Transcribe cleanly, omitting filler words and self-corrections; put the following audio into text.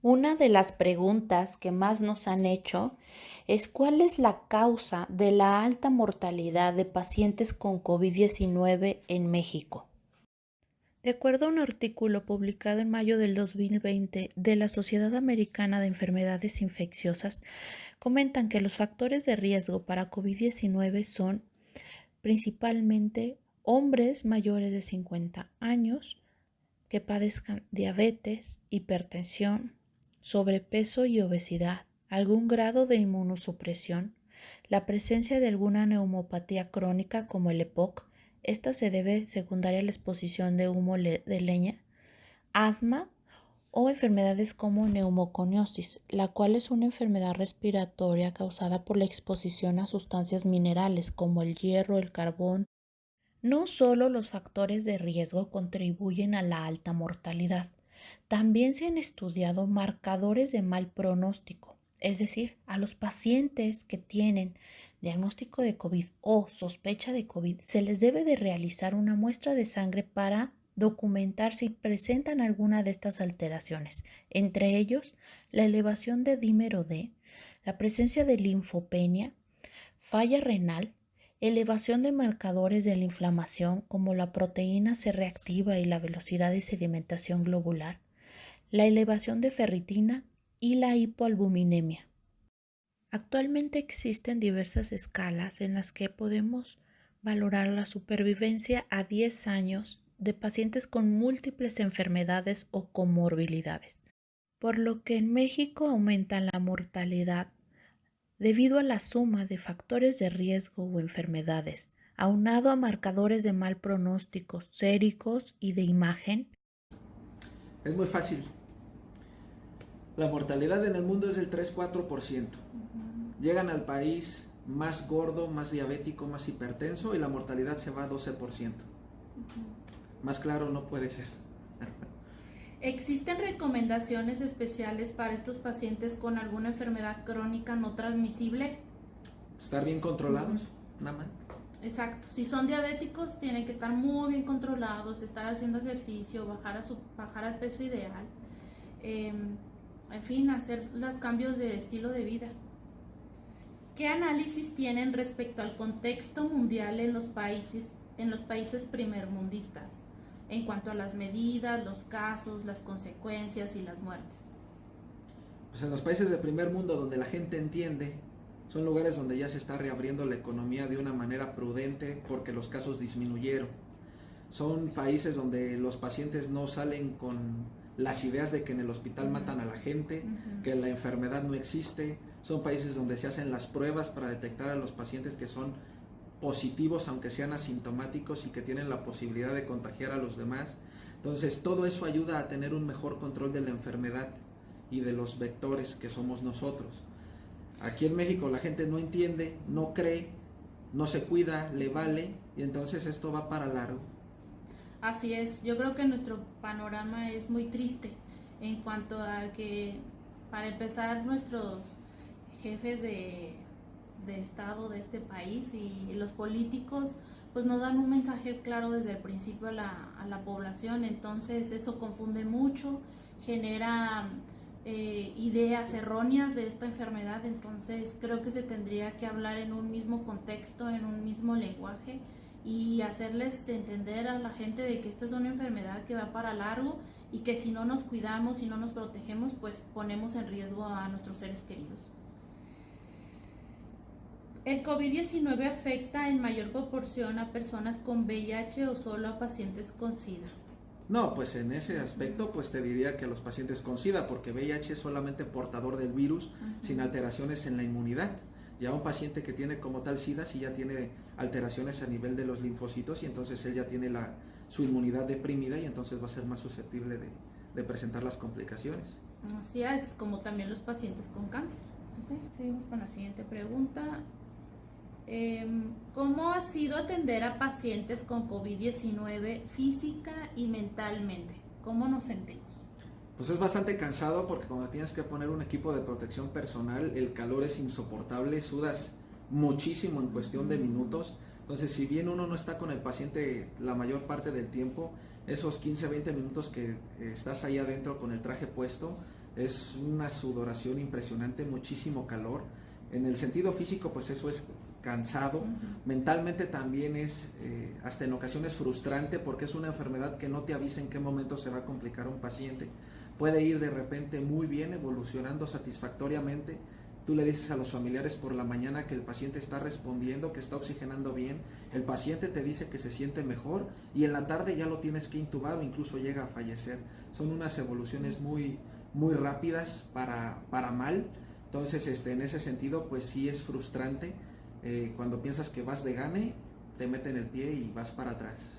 Una de las preguntas que más nos han hecho es ¿cuál es la causa de la alta mortalidad de pacientes con COVID-19 en México? De acuerdo a un artículo publicado en mayo del 2020 de la Sociedad Americana de Enfermedades Infecciosas, comentan que los factores de riesgo para COVID-19 son principalmente hombres mayores de 50 años, que padezcan diabetes, hipertensión, sobrepeso y obesidad, algún grado de inmunosupresión, la presencia de alguna neumopatía crónica como el EPOC, esta se debe secundaria a la exposición de humo de leña, asma o enfermedades como neumoconiosis, la cual es una enfermedad respiratoria causada por la exposición a sustancias minerales como el hierro, el carbón. No solo los factores de riesgo contribuyen a la alta mortalidad, también se han estudiado marcadores de mal pronóstico, es decir, a los pacientes que tienen diagnóstico de COVID o sospecha de COVID se les debe de realizar una muestra de sangre para documentar si presentan alguna de estas alteraciones, entre ellos la elevación de dímero D, la presencia de linfopenia, falla renal, elevación de marcadores de la inflamación como la proteína C reactiva y la velocidad de sedimentación globular, la elevación de ferritina y la hipoalbuminemia. Actualmente existen diversas escalas en las que podemos valorar la supervivencia a 10 años de pacientes con múltiples enfermedades o comorbilidades, por lo que en México aumenta la mortalidad debido a la suma de factores de riesgo o enfermedades, aunado a marcadores de mal pronóstico, séricos y de imagen. Es muy fácil. La mortalidad en el mundo es del 3-4%. Llegan al país más gordo, más diabético, más hipertenso y la mortalidad se va a 12%. Más claro no puede ser. ¿Existen recomendaciones especiales para estos pacientes con alguna enfermedad crónica no transmisible? Estar bien controlados, nada más. Exacto. Si son diabéticos, tienen que estar muy bien controlados, estar haciendo ejercicio, bajar al peso ideal. En fin, hacer los cambios de estilo de vida. ¿Qué análisis tienen respecto al contexto mundial en los países primermundistas, en cuanto a las medidas, los casos, las consecuencias y las muertes? Pues en los países de primer mundo donde la gente entiende, son lugares donde ya se está reabriendo la economía de una manera prudente porque los casos disminuyeron. Son países donde los pacientes no salen con las ideas de que en el hospital matan a la gente, que la enfermedad no existe. Son países donde se hacen las pruebas para detectar a los pacientes que son positivos, aunque sean asintomáticos y que tienen la posibilidad de contagiar a los demás. Entonces, todo eso ayuda a tener un mejor control de la enfermedad y de los vectores que somos nosotros. Aquí en México la gente no entiende, no cree, no se cuida, le vale, y entonces esto va para largo. Así es, yo creo que nuestro panorama es muy triste en cuanto a que, para empezar, nuestros jefes de Estado de este país y los políticos pues no dan un mensaje claro desde el principio a la población, entonces eso confunde mucho, genera ideas erróneas de esta enfermedad, entonces creo que se tendría que hablar en un mismo contexto, en un mismo lenguaje y hacerles entender a la gente de que esta es una enfermedad que va para largo y que si no nos cuidamos, si no nos protegemos, pues ponemos en riesgo a nuestros seres queridos. ¿El COVID-19 afecta en mayor proporción a personas con VIH o solo a pacientes con SIDA? No, pues en ese aspecto pues te diría que a los pacientes con SIDA, porque VIH es solamente portador del virus sin alteraciones en la inmunidad. Ya un paciente que tiene como tal SIDA sí ya tiene alteraciones a nivel de los linfocitos y entonces él ya tiene su inmunidad deprimida y entonces va a ser más susceptible de presentar las complicaciones. Así es, como también los pacientes con cáncer. Okay, seguimos con la siguiente pregunta. ¿Cómo ha sido atender a pacientes con COVID-19 física y mentalmente? ¿Cómo nos sentimos? Pues es bastante cansado porque cuando tienes que poner un equipo de protección personal, el calor es insoportable, sudas muchísimo en cuestión de minutos. Entonces, si bien uno no está con el paciente la mayor parte del tiempo, esos 15-20 minutos que estás ahí adentro con el traje puesto, es una sudoración impresionante, muchísimo calor. En el sentido físico, pues eso es cansado. Mentalmente también es hasta en ocasiones frustrante, porque es una enfermedad que no te avisa en qué momento se va a complicar un paciente. Puede ir de repente muy bien, evolucionando satisfactoriamente. Tú le dices a los familiares por la mañana que el paciente está respondiendo, que está oxigenando bien, el paciente te dice que se siente mejor y en la tarde ya lo tienes que intubar o incluso llega a fallecer. Son unas evoluciones muy rápidas para mal. Entonces, en ese sentido, pues sí es frustrante. Cuando piensas que vas de gane, te meten el pie y vas para atrás.